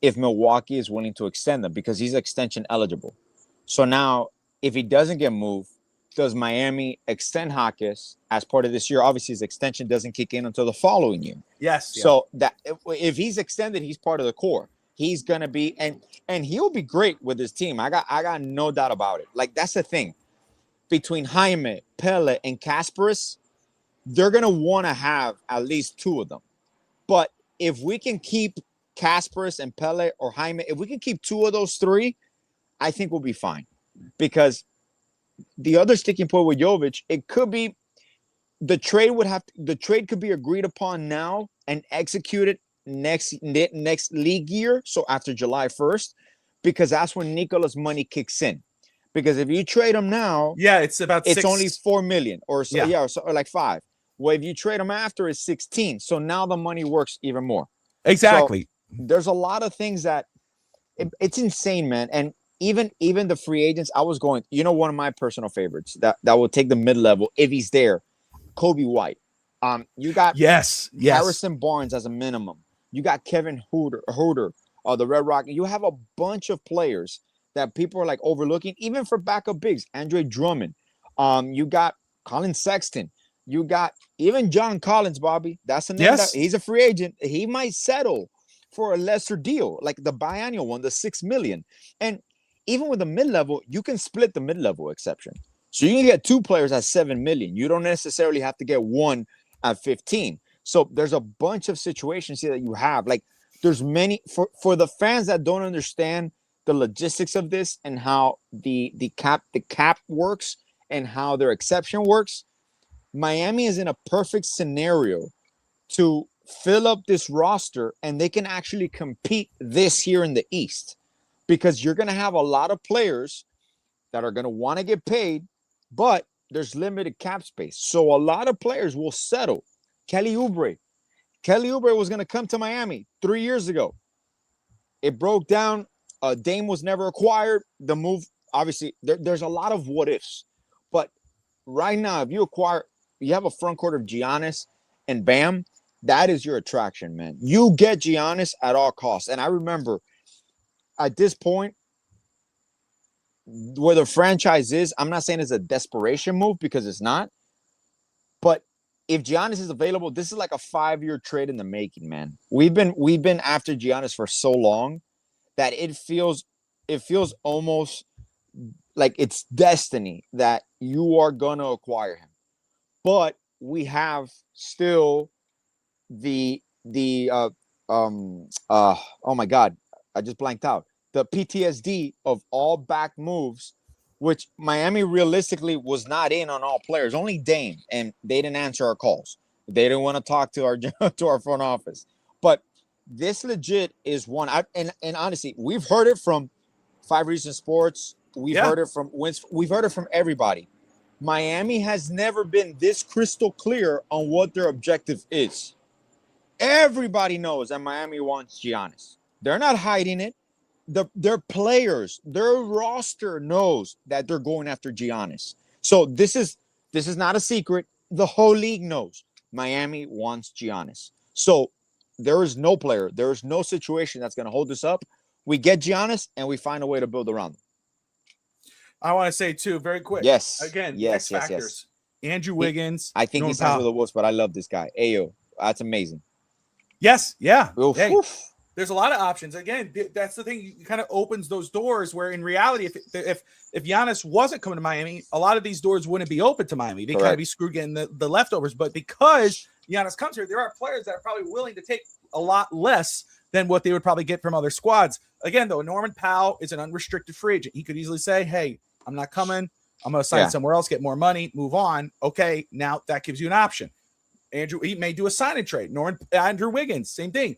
if Milwaukee is willing to extend them, because he's extension eligible. So now, if he doesn't get moved, does Miami extend Hawkins as part of this year? Obviously, his extension doesn't kick in until the following year. Yes. So that if he's extended, he's part of the core. He's gonna be and he'll be great with his team. I got no doubt about it. Like, that's the thing. Between Jaime, Pele, and Kasparis, they're gonna want to have at least 2 of them. But if we can keep Kasparis and Pele or Jaime, if we can keep 2 of those 3, I think we'll be fine. Because the other sticking point with Jovic, it could be the trade could be agreed upon now and executed next league year, so after July 1st, because that's when Nikola's money kicks in. Because if you trade him now, it's only 4 million or so, or like 5. Well, if you trade him after, it's 16. So now the money works even more. Exactly. So there's a lot of things that it's insane, man. And even the free agents, I was going, one of my personal favorites that will take the mid-level if he's there, Kobe White. You got Harrison Barnes as a minimum. You got Kevin Huerter, the Red Rock. You have a bunch of players that people are like overlooking, even for backup bigs. Andre Drummond, You got Colin Sexton. You got even John Collins, Bobby. That's a name that he's a free agent. He might settle for a lesser deal, like the biannual one, the $6 million. And even with the mid-level, you can split the mid-level exception. So you can get 2 players at $7 million. You don't necessarily have to get one at 15. So there's a bunch of situations here that you have. Like there's many for the fans that don't understand the logistics of this and how the cap works and how their exception works. Miami is in a perfect scenario to fill up this roster, and they can actually compete this year in the East, because you're going to have a lot of players that are going to want to get paid, but there's limited cap space. So a lot of players will settle. Kelly Oubre was going to come to Miami 3 years ago. It broke down. Dame was never acquired. The move, obviously, there's a lot of what ifs. But right now, if you have a front court of Giannis and Bam, that is your attraction, man. You get Giannis at all costs. And I remember at this point, where the franchise is, I'm not saying it's a desperation move, because it's not. But if Giannis is available, this is like a 5-year trade in the making, man. We've been after Giannis for so long that it feels almost like it's destiny that you are gonna acquire him. But we have still oh my God, I just blanked out. The PTSD of all back moves, which Miami realistically was not in on all players, only Dame, and they didn't answer our calls. They didn't want to talk to our front office. But this legit is one. And honestly, we've heard it from 5 Reasons Sports. We've heard it from we've heard it from everybody. Miami has never been this crystal clear on what their objective is. Everybody knows that Miami wants Giannis. They're not hiding it. Their players, their roster knows that they're going after Giannis. So this is not a secret. The whole league knows Miami wants Giannis. So there is no player, there is no situation that's going to hold this up. We get Giannis and we find a way to build around him. I want to say too, very quick. Yes. Again, Yes. X factors. Andrew Wiggins. I think he signed with the Wolves, but I love this guy. Ayo, that's amazing. Yes. Yeah. Oof, hey, oof. There's a lot of options. Again, that's the thing. It kind of opens those doors where, in reality, if Giannis wasn't coming to Miami, a lot of these doors wouldn't be open to Miami. They kind of be screwed getting the leftovers. But because Giannis comes here, there are players that are probably willing to take a lot less than what they would probably get from other squads. Again, though, Norman Powell is an unrestricted free agent. He could easily say, "Hey, I'm not coming. I'm going to sign somewhere else, get more money, move on." Okay, now that gives you an option. He may do a sign and trade. Andrew Wiggins, same thing.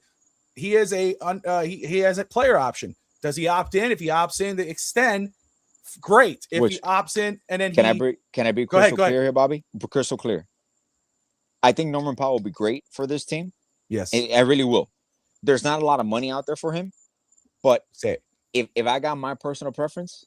He has he has a player option. Does he opt in? If he opts in to extend, great. If he opts in and then can I be crystal clear here, Bobby? Crystal clear. I think Norman Powell will be great for this team. Yes, I really will. There's not a lot of money out there for him, but if I got my personal preference,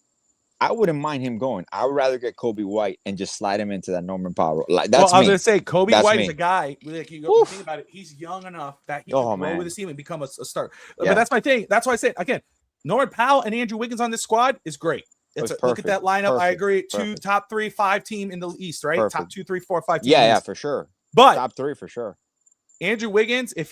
I wouldn't mind him going. I would rather get Kobe White and just slide him into that Norman Powell. Like that's I was gonna say Kobe White is a guy. Like you think about it, he's young enough that he can grow with his team and become a star. But that's my thing. That's why I said again, Norman Powell and Andrew Wiggins on this squad is great. Look at that lineup. Perfect. I agree. Top 3, 5 team in the East, right? Perfect. Top 2, 3, 4, 5 team. Yeah, for sure. But top 3 for sure. Andrew Wiggins, if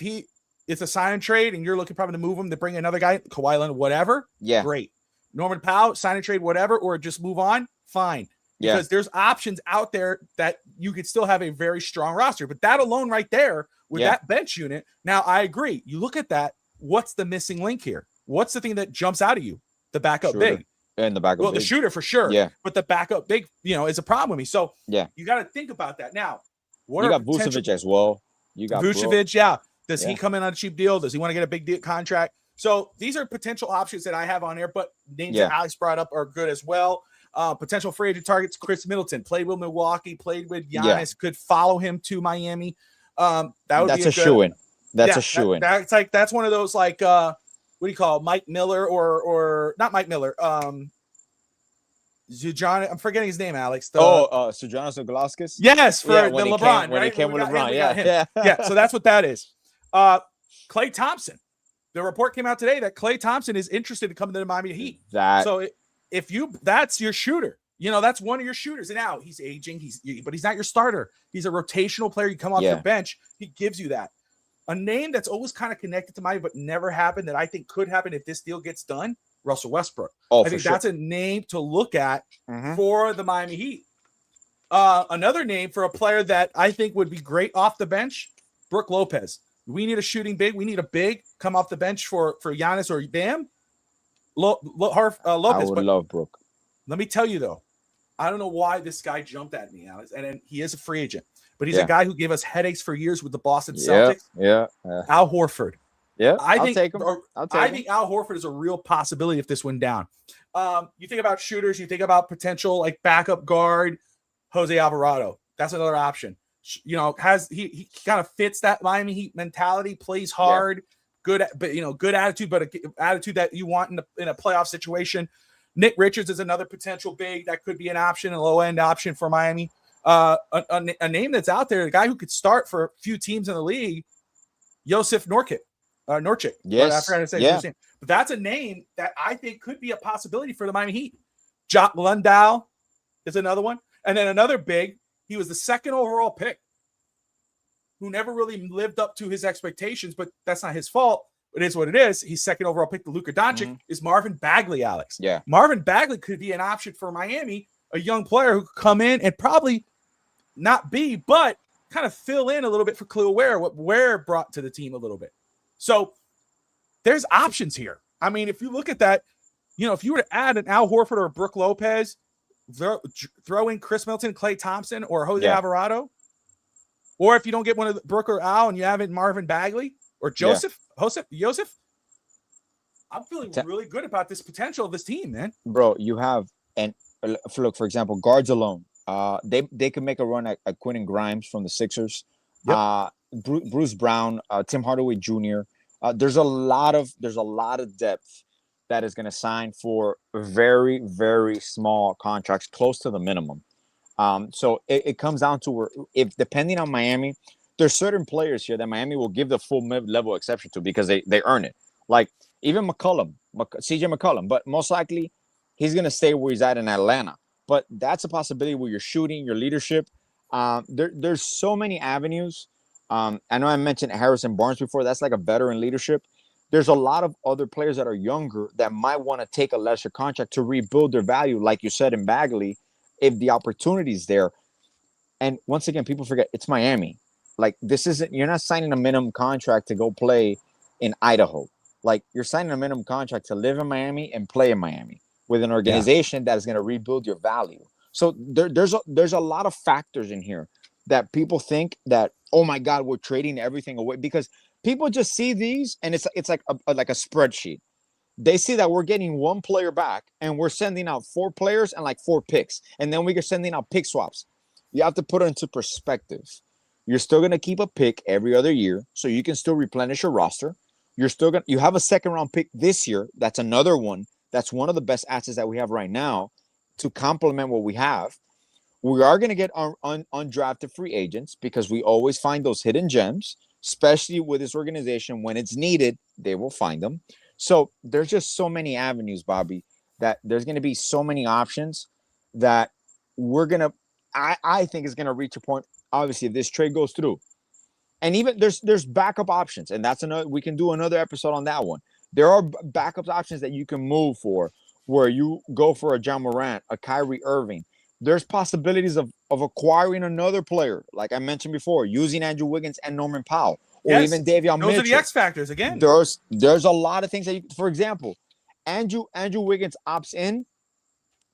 it's a sign and trade and you're looking probably to move him to bring another guy, Kawhi Leonard, whatever. Yeah, great. Norman Powell, sign and trade, whatever, or just move on, fine. Because there's options out there that you could still have a very strong roster. But that alone right there with that bench unit, now I agree. You look at that, what's the missing link here? What's the thing that jumps out of you? The backup big. And the backup the shooter for sure. Yeah. But the backup big, is a problem with me. So you got to think about that. Now, you got Vucevic as well. You got Vucevic, Does he come in on a cheap deal? Does he want to get a big deal contract? So these are potential options that I have on there, but names that Alex brought up are good as well. Potential free agent targets: Chris Middleton played with Milwaukee, played with Giannis, could follow him to Miami. That's a shoe-in. That's a shoe-in. That's one of those like what do you call it? Mike Miller or not Mike Miller? Zujan, I'm forgetting his name, Alex. Zujanos Oglaskis? Yes, for the LeBron. When he came with LeBron, yeah. So that's what that is. Klay Thompson. The report came out today that Klay Thompson is interested in coming to the Miami Heat. So if that's your shooter, That's one of your shooters. And now he's aging, but he's not your starter. He's a rotational player. You come off your bench, he gives you that. A name that's always kind of connected to Miami, but never happened, that I think could happen if this deal gets done, Russell Westbrook. I think that's a name to look at for the Miami Heat. Another name for a player that I think would be great off the bench, Brook Lopez. We need a shooting big. We need a big come off the bench for Giannis or Bam. Lopez. I would love Brook. Let me tell you, though, I don't know why this guy jumped at me, Alex, and he is a free agent. But he's a guy who gave us headaches for years with the Boston Celtics. Yeah. Al Horford. Yeah, I'll take him. I think Al Horford is a real possibility if this went down. You think about shooters, you think about potential like backup guard, Jose Alvarado. That's another option. He kind of fits that Miami Heat mentality, plays hard, good attitude, but an attitude that you want in a playoff situation. Nick Richards is another potential big that could be an option, a low end option for Miami. A name that's out there, a guy who could start for a few teams in the league, Josef Norkic. Yes. I forgot to say his name. But that's a name that I think could be a possibility for the Miami Heat. Jock Lundow is another one. And then another big, he was the second overall pick who never really lived up to his expectations, but that's not his fault. It is what it is. He's second overall pick to Luka Doncic is Marvin Bagley, Alex. Yeah. Marvin Bagley could be an option for Miami, a young player who could come in and probably not be, but kind of fill in a little bit for Khalil Ware, what Ware brought to the team a little bit. So there's options here. I mean, if you look at that, if you were to add an Al Horford or a Brook Lopez, throw in Chris Middleton, Klay Thompson, or Jose Alvarado, or if you don't get one of Brook or Al and you have it Marvin Bagley or Joseph, I'm feeling really good about this potential of this team, man. Bro, you have, and look, for example, guards alone. They could make a run at Quentin Grimes from the Sixers. Yep. Bruce Brown, Tim Hardaway Jr. There's a lot of depth that is going to sign for very, very small contracts, close to the minimum. So it comes down to where, if depending on Miami, there's certain players here that Miami will give the full mid-level exception to because they earn it. Like even CJ McCollum, but most likely he's going to stay where he's at in Atlanta. But that's a possibility where you're shooting, your leadership. There's so many avenues. I know I mentioned Harrison Barnes before. That's like a veteran leadership. There's a lot of other players that are younger that might want to take a lesser contract to rebuild their value, like you said in Bagley, if the opportunity is there. And once again, people forget it's Miami. Like you're not signing a minimum contract to go play in Idaho. Like you're signing a minimum contract to live in Miami and play in Miami with an organization that is going to rebuild your value. So there's a lot of factors in here that people think that, oh my God, we're trading everything away, because people just see these and it's like a spreadsheet. They see that we're getting one player back and we're sending out 4 players and like 4 picks. And then we're sending out pick swaps. You have to put it into perspective. You're still going to keep a pick every other year, so you can still replenish your roster. You have a second round pick this year. That's another one. That's one of the best assets that we have right now to complement what we have. We are going to get undrafted free agents because we always find those hidden gems, especially with this organization. When it's needed, they will find them. So there's just so many avenues, Bobby, that there's going to be so many options that I think is going to reach a point, obviously, if this trade goes through. And even there's backup options, and we can do another episode on that one. There are backup options that you can move for, where you go for a John Morant, a Kyrie Irving. There's possibilities of acquiring another player, like I mentioned before, using Andrew Wiggins and Norman Powell, or even Davion Mitchell. Those are the X factors again. There's a lot of things that for example, Andrew Wiggins opts in.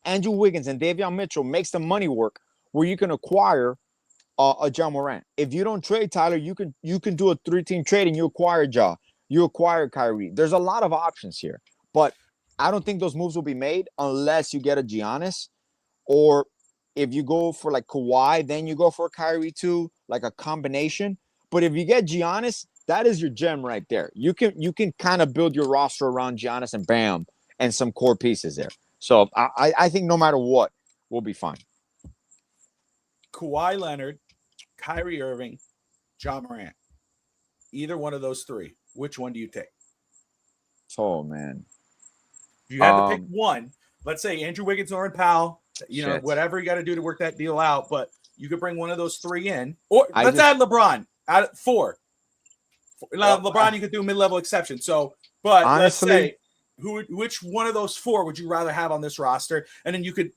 Andrew Wiggins and Davion Mitchell makes the money work where you can acquire a John Morant. If you don't trade Tyler, you can do a 3-team trade and you acquire Ja. You acquire Kyrie. There's a lot of options here, but I don't think those moves will be made unless you get a Giannis, or if you go for like Kawhi, then you go for a Kyrie too, like a combination. But if you get Giannis, that is your gem right there. You can kind of build your roster around Giannis and bam, and some core pieces there. So I think no matter what, we'll be fine. Kawhi Leonard, Kyrie Irving, John Morant. Either one of those 3. Which one do you take? Oh, man. If you had to pick one, let's say Andrew Wiggins, Norman Powell, You know, Shit. whatever you got to do to work that deal out. But you could bring one of those 3 in, or I let's just- add LeBron at 4. Now, Well, LeBron, you could do mid-level exception. So, but Honestly- let's say which one of those 4 would you rather have on this roster, and then you could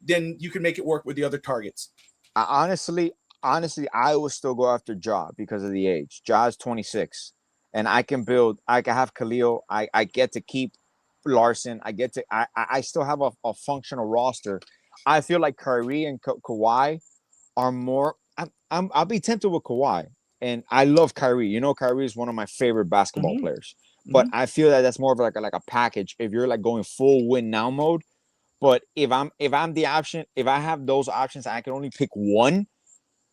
make it work with the other targets. Honestly, I would still go after Ja because of the age. Ja's 26, and I can have Khalil. I get to keep Larson. I still have a functional roster. I feel like Kyrie and Kawhi are more. I'll be tempted with Kawhi, and I love Kyrie. You know, Kyrie is one of my favorite basketball players. But I feel that that's more of like a package. If you're like going full win now mode, but if I'm the option, if I have those options, I can only pick one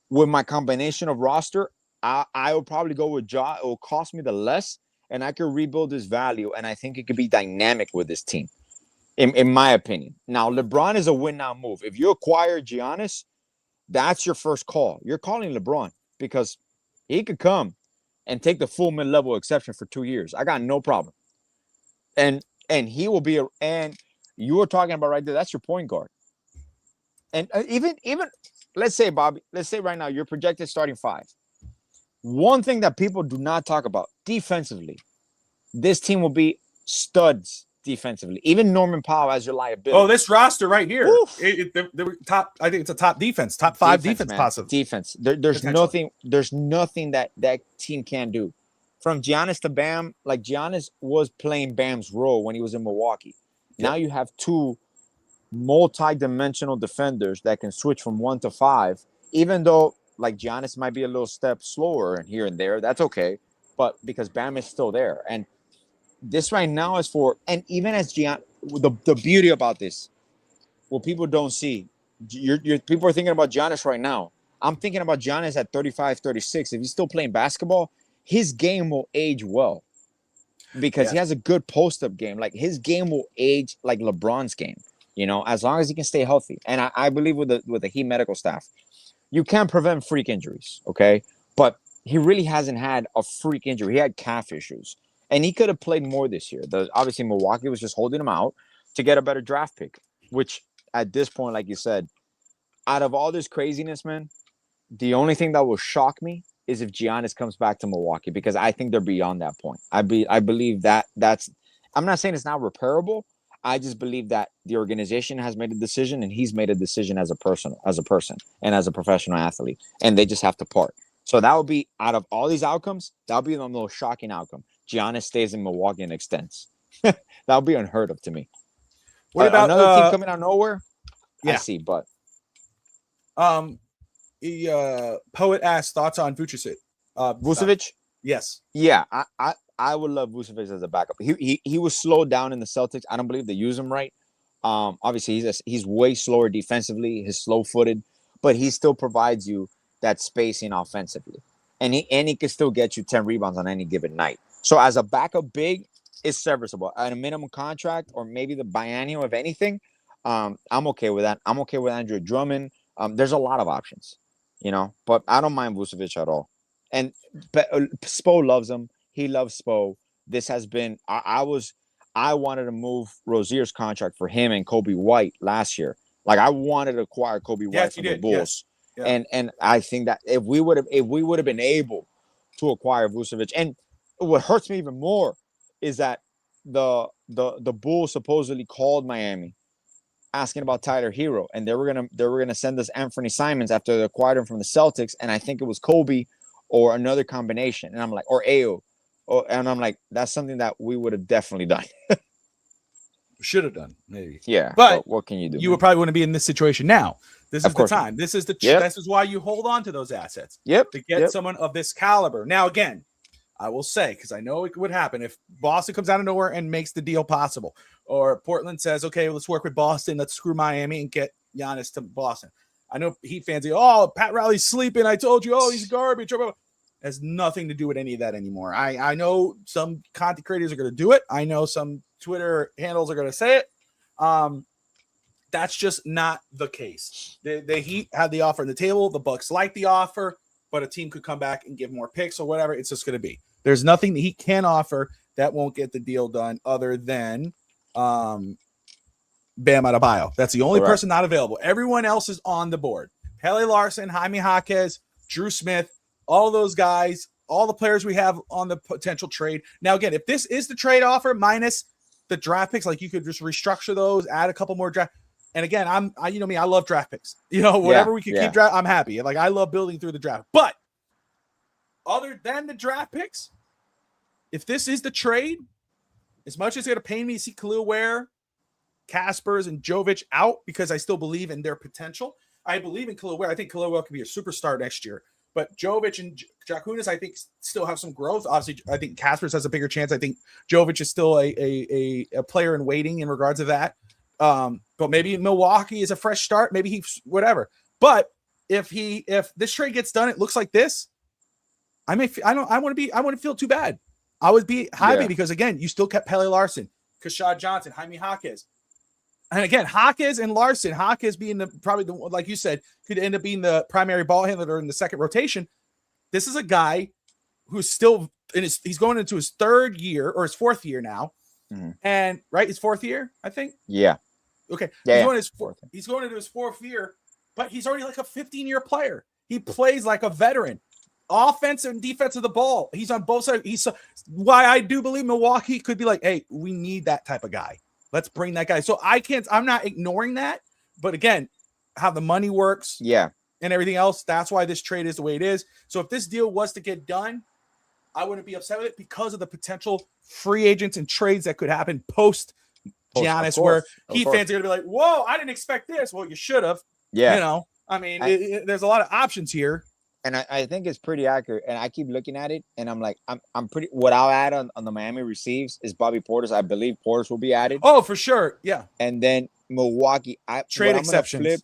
with my combination of roster. I will probably go with Ja. It will cost me the less, and I can rebuild his value, and I think it could be dynamic with this team, in my opinion. Now, LeBron is a win now move. If you acquire Giannis, that's your first call. You're calling LeBron because he could come and take the full mid-level exception for 2 years. I got no problem. And he will be and you were talking about right there, that's your point guard. And even let's say, Bobby, let's say right now you're projected starting 5. One thing that people do not talk about defensively, this team will be studs defensively. Even Norman Powell as your liability. Oh, this roster right here, Oof. the top. I think it's a top defense, top 5 defense man. possible. Defense. There's nothing that team can do. From Giannis to Bam, like Giannis was playing Bam's role when he was in Milwaukee. Yep. Now you have 2 multi-dimensional defenders that can switch from 1 to 5. Even though like Giannis might be a little step slower and here and there, that's okay. But because Bam is still there, and this right now is for, and even as the beauty about this, what people don't see, people are thinking about Giannis right now. I'm thinking about Giannis at 35, 36. If he's still playing basketball, his game will age well because he has a good post-up game. Like his game will age like LeBron's game, you know, as long as he can stay healthy. And I believe with the Heat medical staff, you can't prevent freak injuries, okay? But he really hasn't had a freak injury. He had calf issues, and he could have played more this year. Obviously, Milwaukee was just holding him out to get a better draft pick, which at this point, like you said, out of all this craziness, man, the only thing that will shock me is if Giannis comes back to Milwaukee, because I think they're beyond that point. I believe that's. I'm not saying it's not repairable. I just believe that the organization has made a decision, and he's made a decision as a person, and as a professional athlete, and they just have to part. So that would be, out of all these outcomes, that would be the most shocking outcome. Giannis stays in Milwaukee and extends. That would be unheard of to me. What about another team coming out of nowhere? Yeah. I see, but Poet asked thoughts on Vucevic. Vucevic? Yes. Yeah, I would love Vucevic as a backup. He was slowed down in the Celtics. I don't believe they use him right. Obviously he's way slower defensively. He's slow-footed, but he still provides you that spacing offensively, and he can still get you 10 rebounds on any given night. So as a backup big, it's serviceable at a minimum contract, or maybe the biennial, if anything. I'm okay with that. I'm okay with Andrew Drummond. There's a lot of options, you know, but I don't mind Vucevic at all. And Spo loves him. He loves Spo. This has been, I wanted to move Rozier's contract for him and Kobe White last year. Like I wanted to acquire Kobe White from the Bulls. Yes. Yeah. And I think that if we would have been able to acquire Vucevic, and what hurts me even more is that the Bulls supposedly called Miami asking about Tyler Hero, and they were gonna send us Anthony Simons after they acquired him from the Celtics, and I think it was Kobe or another combination, and I'm like, or Ayo, and I'm like, that's something that we would have definitely done. Should have done, maybe. Yeah, but what can you do? You would probably want to be in this situation now. This is the course. time. This is Yep. This is why you hold on to those assets. Yep. To get someone of this caliber. Now, again, I will say, because I know it would happen if Boston comes out of nowhere and makes the deal possible, or Portland says, okay, let's work with Boston, let's screw Miami and get Giannis to Boston. I know Heat fans say, oh, Pat Riley's sleeping. I told you, oh, he's garbage. It has nothing to do with any of that anymore. I know some content creators are going to do it. I know some Twitter handles are going to say it. That's just not the case. The Heat had the offer on the table. The Bucks like the offer, but a team could come back and give more picks or whatever. It's just going to be. There's nothing that he can offer that won't get the deal done other than Bam Adebayo. That's the only Correct. person not available. Everyone else is on the board. Pele Larson, Jaime Jaquez, Drew Smith, all those guys, all the players we have on the potential trade. Now, again, if this is the trade offer minus the draft picks, like you could just restructure those, add a couple more draft. And again, you know me, I love draft picks. You know, whatever we can keep draft, I'm happy. Like I love building through the draft. But other than the draft picks, if this is the trade, as much as it's going to pain me to see Khalil Ware, Kaspers, and Jovic out because I still believe in their potential. I believe in Khalil Ware. I think Khalil Ware could be a superstar next year. But Jovic and Jakunas, I think, still have some growth. Obviously, I think Kaspers has a bigger chance. I think Jovic is still a player in waiting in regards to that. But maybe Milwaukee is a fresh start. Maybe he's whatever. But if this trade gets done, it looks like this. I wouldn't feel too bad. I would be happy because again, you still kept Pele Larson, Kashad Johnson, Jaime Jaquez. And again, Jaquez and Larson, Jaquez being probably the like you said, could end up being the primary ball handler in the second rotation. This is a guy who's still he's going into his third year or his fourth year now. Mm-hmm. And right, his fourth year, I think. Yeah. Okay. Yeah, he's going into his fourth year, but he's already like a 15-year player. He plays like a veteran. Offensive and defensive of the ball. He's on both sides. He's why I do believe Milwaukee could be like, hey, we need that type of guy. Let's bring that guy. So I'm not ignoring that. But again, how the money works and everything else, that's why this trade is the way it is. So if this deal was to get done, I wouldn't be upset with it because of the potential free agents and trades that could happen post Giannis, where Heat fans are going to be like, whoa, I didn't expect this. Well, you should have. Yeah. You know, I mean, there's a lot of options here. And I think it's pretty accurate. And I keep looking at it, and I'm like, I'm pretty. What I'll add on the Miami receives is Bobby Portis. I believe Portis will be added. Oh, for sure, yeah. And then Milwaukee, trade exceptions.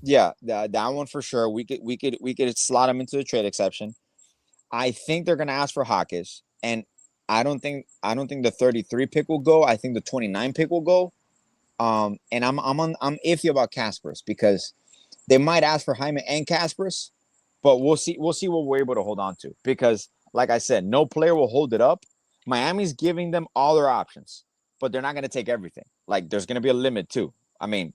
That one for sure. We could slot him into the trade exception. I think they're gonna ask for Hawkins, and I don't think the 33 pick will go. I think the 29 pick will go. And I'm iffy about Kaspers because they might ask for Jaime and Kaspers. But we'll see what we're able to hold on to because, like I said, no player will hold it up. Miami's giving them all their options, but they're not going to take everything. Like there's going to be a limit too. I mean,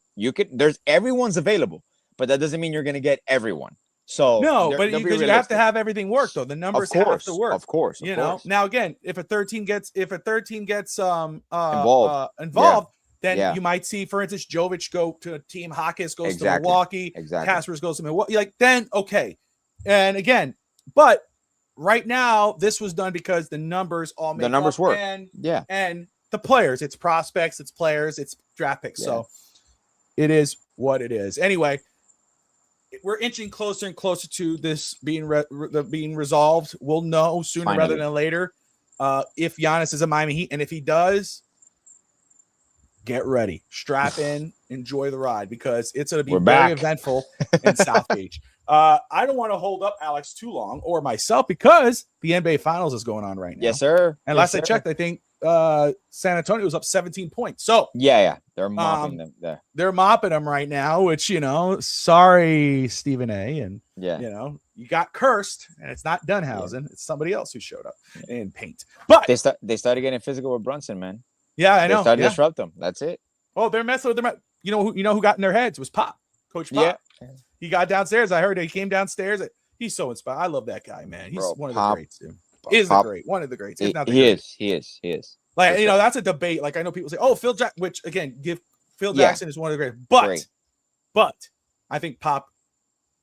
everyone's available, but that doesn't mean you're going to get everyone. So no, but because you have to have everything work though. The numbers have to work. Of course. You know. Now again, if a 13 gets involved, then you might see, for instance, Jovic go to a team, Hawkins goes to Milwaukee, Kaspers goes to Milwaukee. Like then, okay. And again, but right now, this was done because the numbers all make the numbers work. And the players, it's prospects, it's players, it's draft picks. Yeah. So it is what it is. Anyway, we're inching closer and closer to this being resolved. We'll know sooner rather than later if Giannis is a Miami Heat, and if he does, get ready, strap in, enjoy the ride because it's going to be very eventful in South Beach. I don't want to hold up Alex too long or myself because the NBA Finals is going on right now. Yes, sir. And last I checked, I think San Antonio was up 17 points. So yeah, they're mopping them there. They're mopping them right now, which sorry, Stephen A. And you got cursed, and it's not Dunhausen, it's somebody else who showed up in paint. But they started getting physical with Brunson, man. Yeah, I know. They started to disrupt them. That's it. Oh, they're messing with them. You know who got in their heads was Pop, Coach Pop. Yeah. He got downstairs. I heard he came downstairs. He's so inspired. I love that guy, man. He's one of the greats, dude. One of the greats. He is. Like, that's a debate. Like, I know people say, oh, Phil Jackson, which again, Phil Jackson is one of the greats. But I think Pop.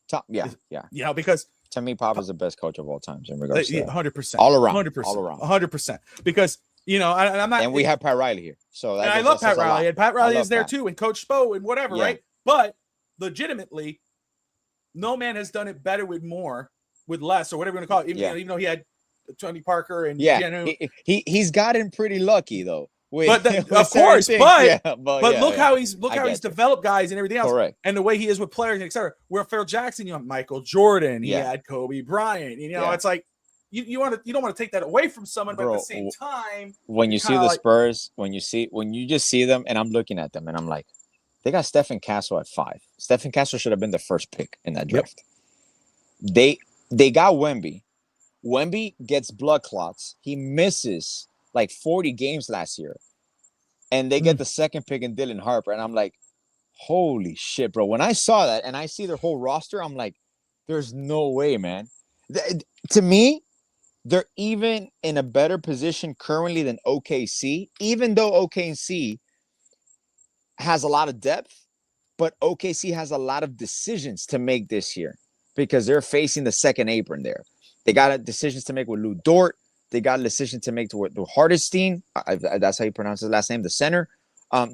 Because to me, Pop is the best coach of all time in regards to 100%. All around. 100%. Because, I'm not. And we have Pat Riley here. So I love Pat Riley. And Pat Riley is there too. And Coach Spo and whatever, right? But legitimately, no man has done it better with less, or whatever you want to call it. Even though he had Tony Parker and he's gotten pretty lucky though. But look how he's developed guys and everything else. Correct. And the way he is with players and etc. Where Phil Jackson, Michael Jordan, he had Kobe Bryant. It's like you don't want to take that away from someone, but at the same time, when you see the Spurs, when you just see them, and I'm looking at them and I'm like, they got Stephen Castle at 5. Stephen Castle should have been the first pick in that draft. Yep. They got Wemby. Wemby gets blood clots. He misses like 40 games last year. and they get the second pick in Dylan Harper, and I'm like, holy shit, bro. When I saw that and I see their whole roster, I'm like, there's no way, man. To me, they're even in a better position currently than OKC, even though OKC has a lot of depth, but OKC has a lot of decisions to make this year because they're facing the second apron there. They got decisions to make with Lou Dort. They got a decision to make with Hardestein. That's how you pronounce his last name, the center.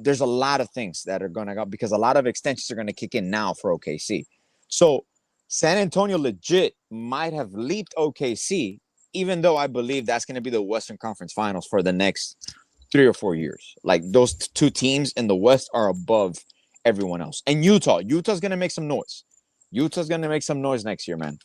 There's a lot of things that are going to go because a lot of extensions are going to kick in now for OKC. So San Antonio legit might have leaped OKC, even though I believe that's going to be the Western Conference Finals for the next 3 or 4 years. Like those two teams in the West are above everyone else. And Utah's going to make some noise. Utah's going to make some noise next year, man.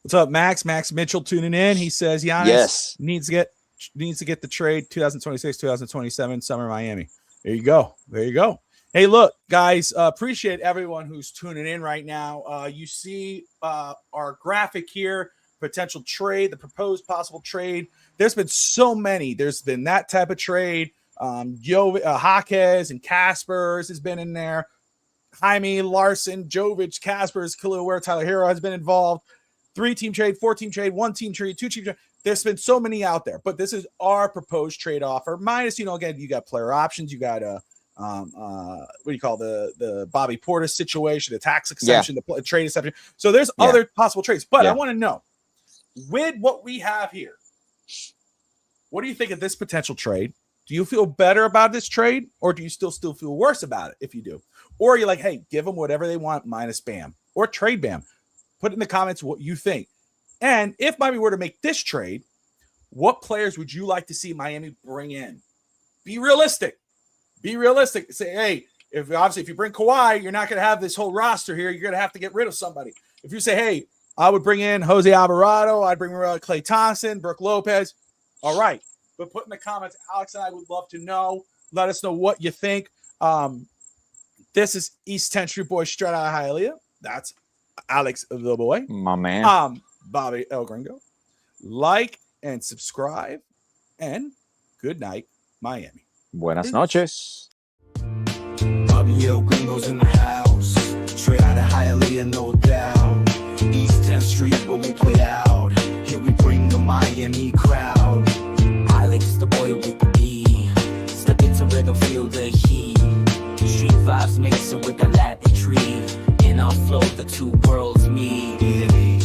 What's up, Max? Max Mitchell tuning in. He says Giannis needs to get the trade 2026, 2027 summer Miami. There you go. There you go. Hey, look, guys, appreciate everyone who's tuning in right now. You see our graphic here, potential trade, the proposed possible trade. There's been so many. There's been that type of trade. Jaquez and Caspers has been in there. Jaime, Larson, Jovic, Caspers, Khalil Ware, Tyler Hero has been involved. 3-team trade, 4-team trade, 1-team trade, 2-team trade. There's been so many out there, but this is our proposed trade offer. Minus, again, you got player options. You got what do you call the Bobby Portis situation, the tax exemption, the trade exception. So there's other possible trades, but I want to know with what we have here, what do you think of this potential trade? Do you feel better about this trade, or do you still feel worse about it if you do? Or you're like, hey, give them whatever they want minus Bam or trade Bam. Put in the comments what you think. And if Miami were to make this trade, what players would you like to see Miami bring in? Be realistic. Be realistic. Say, hey, if you bring Kawhi, you're not going to have this whole roster here. You're going to have to get rid of somebody. If you say, hey, I would bring in Jose Alvarado, I'd bring in Klay Thompson, Brooke Lopez. All right. But put in the comments, Alex and I would love to know. Let us know what you think. This is East 10th Street Boy straight out of Hialeah. That's Alex the boy. My man. Bobby El Gringo. Like and subscribe. And good night, Miami. Buenas noches. Bobby El Gringo's in the house. Straight out of Hialeah, no doubt. East 10th Street, where we play out. Here we bring the Miami crowd. Alex the boy with the B. Step into rhythm, feel the heat. Street vibes mixing with the Latin tree. In our flow, the two worlds meet.